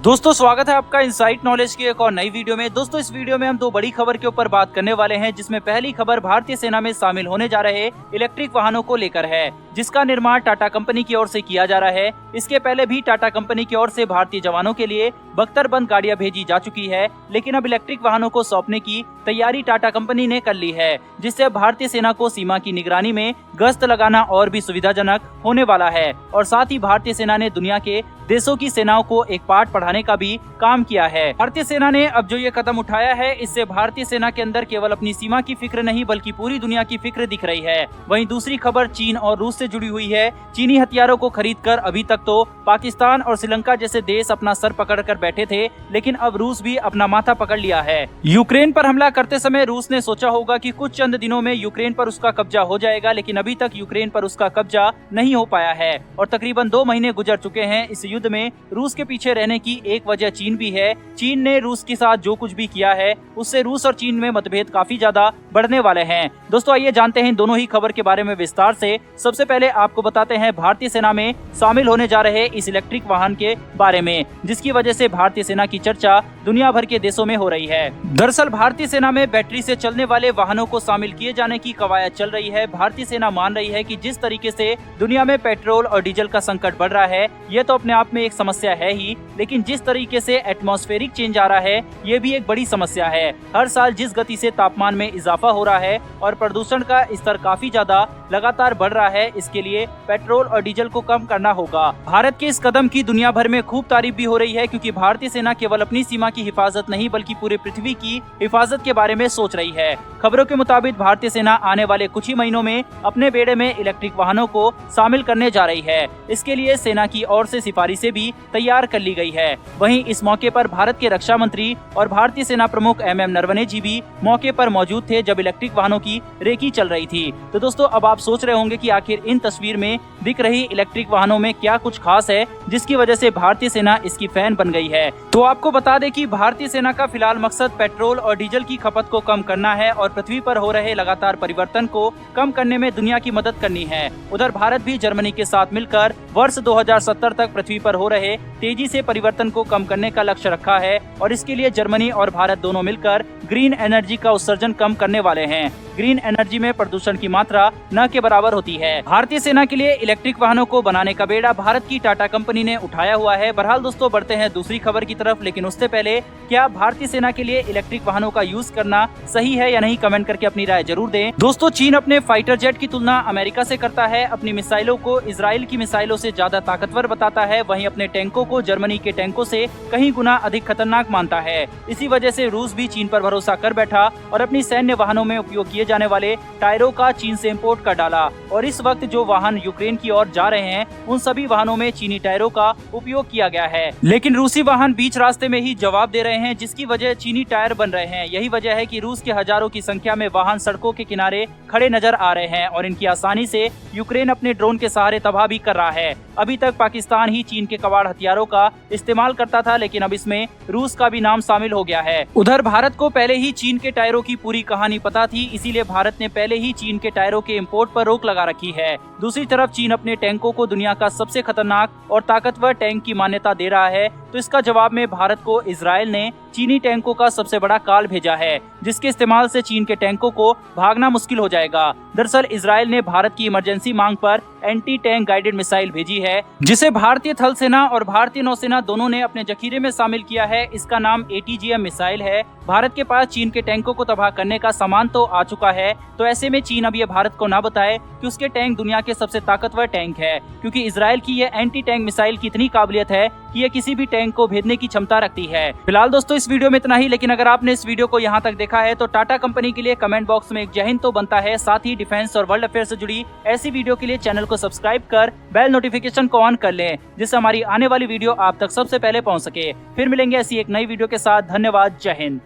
दोस्तों स्वागत है आपका इनसाइट नॉलेज की एक और नई वीडियो में। दोस्तों इस वीडियो में हम दो बड़ी खबर के ऊपर बात करने वाले हैं, जिसमें पहली खबर भारतीय सेना में शामिल होने जा रहे इलेक्ट्रिक वाहनों को लेकर है, जिसका निर्माण टाटा कंपनी की ओर से किया जा रहा है। इसके पहले भी टाटा कंपनी की ओर से भारतीय जवानों के लिए बख्तरबंद गाड़ियां भेजी जा चुकी है, लेकिन अब इलेक्ट्रिक वाहनों को सौंपने की तैयारी टाटा कंपनी ने कर ली है, जिससे भारतीय सेना को सीमा की निगरानी में गश्त लगाना और भी सुविधाजनक होने वाला है। और साथ ही भारतीय सेना ने दुनिया के देशों की सेनाओं को एक पाठ पढ़ाने का भी काम किया है। भारतीय सेना ने अब जो ये कदम उठाया है, इससे भारतीय सेना के अंदर केवल अपनी सीमा की फिक्र नहीं बल्कि पूरी दुनिया की फिक्र दिख रही है। वहीं दूसरी खबर चीन और रूस से जुड़ी हुई है। चीनी हथियारों को खरीदकर अभी तक तो पाकिस्तान और श्रीलंका जैसे देश अपना सर पकड़ कर बैठे थे, लेकिन अब रूस भी अपना माथा पकड़ लिया है। यूक्रेन पर हमला करते समय रूस ने सोचा होगा कि कुछ चंद दिनों में यूक्रेन पर उसका कब्जा हो जाएगा, लेकिन अभी तक यूक्रेन पर उसका कब्जा नहीं हो पाया है और तकरीबन 2 महीने गुजर चुके हैं। इस युद्ध में रूस के पीछे रहने की एक वजह चीन भी है। चीन ने रूस के साथ जो कुछ भी किया है, उससे रूस और चीन में मतभेद काफी ज्यादा बढ़ने वाले हैं। दोस्तों आइए जानते हैं दोनों ही खबर के बारे में विस्तार से। सबसे पहले आपको बताते हैं भारतीय सेना में शामिल होने जा रहे इस इलेक्ट्रिक वाहन के बारे में, जिसकी वजह से भारतीय सेना की चर्चा दुनिया भर के देशों में हो रही है। दरअसल भारतीय सेना में बैटरी से चलने वाले वाहनों को शामिल किए जाने की कवायद चल रही है। भारतीय सेना मान रही है कि जिस तरीके से दुनिया में पेट्रोल और डीजल का संकट बढ़ रहा है, ये तो अपने आप में एक समस्या है ही, लेकिन जिस तरीके से एटमॉस्फेरिक चेंज आ रहा है, ये भी एक बड़ी समस्या है। हर साल जिस गति से तापमान में इजाफा हो रहा है और प्रदूषण का स्तर काफी ज्यादा लगातार बढ़ रहा है, इसके लिए पेट्रोल और डीजल को कम करना होगा। भारत के इस कदम की दुनिया भर में खूब तारीफ भी हो रही है, क्योंकि भारतीय सेना केवल अपनी सीमा की हिफाजत नहीं बल्कि पूरे पृथ्वी की हिफाजत के बारे में सोच रही है। खबरों के मुताबिक भारतीय सेना आने वाले कुछ ही महीनों में अपने बेड़े में इलेक्ट्रिक वाहनों को शामिल करने जा रही है। इसके लिए सेना की ओर से सिफारिशें भी तैयार कर ली गई है। वहीं इस मौके पर भारत के रक्षा मंत्री और भारतीय सेना प्रमुख MM नरवणे जी भी मौके पर मौजूद थे, जब इलेक्ट्रिक वाहनों की रेकी चल रही थी। तो दोस्तों अब आप सोच रहे होंगे कि आखिर इन तस्वीर में दिख रही इलेक्ट्रिक वाहनों में क्या कुछ खास है, जिसकी वजह से भारतीय सेना इसकी फैन बन गई है। तो आपको बता दें कि भारतीय सेना का फिलहाल मकसद पेट्रोल और डीजल की खपत को कम करना है और पृथ्वी पर हो रहे लगातार परिवर्तन को कम करने में दुनिया की मदद करनी है। उधर भारत भी जर्मनी के साथ मिलकर वर्ष 2070 तक पृथ्वी पर हो रहे तेजी से परिवर्तन को कम करने का लक्ष्य रखा है और इसके लिए जर्मनी और भारत दोनों मिलकर ग्रीन एनर्जी का उत्सर्जन कम करने वाले हैं। ग्रीन एनर्जी में प्रदूषण की मात्रा न के बराबर होती है। भारतीय सेना के लिए इलेक्ट्रिक वाहनों को बनाने का बेड़ा भारत की टाटा कंपनी ने उठाया हुआ है। बहरहाल दोस्तों बढ़ते हैं दूसरी खबर की तरफ, लेकिन उससे पहले क्या भारतीय सेना के लिए इलेक्ट्रिक वाहनों का यूज करना सही है या नहीं, कमेंट करके अपनी राय जरूर दें। दोस्तों चीन अपने फाइटर जेट की तुलना अमेरिका से करता है, अपनी मिसाइलों को इजराइल की मिसाइलों से ज्यादा ताकतवर बताता है, वहीं अपने टैंकों को जर्मनी के टैंकों से कहीं गुना अधिक खतरनाक मानता है। इसी वजह से रूस भी चीन पर भरोसा कर बैठा और अपनी सैन्य वाहनों में उपयोग किए जाने वाले टायरों का चीन से इंपोर्ट कर डाला। और इस वक्त जो वाहन यूक्रेन की ओर जा रहे हैं, उन सभी वाहनों में चीनी टायरों का उपयोग किया गया है, लेकिन रूसी वाहन बीच रास्ते में ही जवाब दे रहे हैं, जिसकी वजह चीनी टायर बन रहे हैं। यही वजह है कि रूस के हजारों की संख्या में वाहन सड़कों के किनारे खड़े नजर आ रहे हैं और इनकी आसानी से यूक्रेन अपने ड्रोन के सहारे तबाह भी कर रहा है। अभी तक पाकिस्तान ही चीन के कबाड़ हथियारों का इस्तेमाल करता था, लेकिन अब इसमें रूस का भी नाम शामिल हो गया है। उधर भारत को पहले ही चीन के टायरों की पूरी कहानी पता थी, इसीलिए भारत ने पहले ही चीन के टायरों के इंपोर्ट पर रोक लगा रखी है। दूसरी तरफ चीन अपने टैंकों को दुनिया का सबसे खतरनाक और ताकतवर टैंक की मान्यता दे रहा है, तो इसका जवाब में भारत को इजराइल ने चीनी टैंकों का सबसे बड़ा काल भेजा है, जिसके इस्तेमाल से चीन के टैंकों को भागना मुश्किल हो जाएगा। दरअसल इजराइल ने भारत की इमरजेंसी मांग पर एंटी टैंक गाइडेड मिसाइल भेजी है, जिसे भारतीय थल सेना और भारतीय नौसेना दोनों ने अपने जखीरे में शामिल किया है। इसका नाम ATGM मिसाइल है। भारत के पास चीन के टैंकों को तबाह करने का सामान तो आ चुका है, तो ऐसे में चीन अब ये भारत को ना बताए कि उसके टैंक दुनिया के सबसे ताकतवर टैंक है, क्योंकि इजराइल की ये एंटी टैंक मिसाइल की इतनी काबिलियत है कि ये किसी भी टैंक को भेदने की क्षमता रखती है। फिलहाल दोस्तों इस वीडियो में इतना ही, लेकिन अगर आपने इस वीडियो को यहाँ तक देखा है तो टाटा कंपनी के लिए कमेंट बॉक्स में एक जय हिंद तो बनता है। साथ ही डिफेंस और वर्ल्ड अफेयर से जुड़ी ऐसी वीडियो के लिए चैनल को सब्सक्राइब कर बेल नोटिफिकेशन को ऑन कर लें, जिससे हमारी आने वाली वीडियो आप तक सबसे पहले पहुँच सके। फिर मिलेंगे ऐसी एक नई वीडियो के साथ। धन्यवाद। जय हिंद।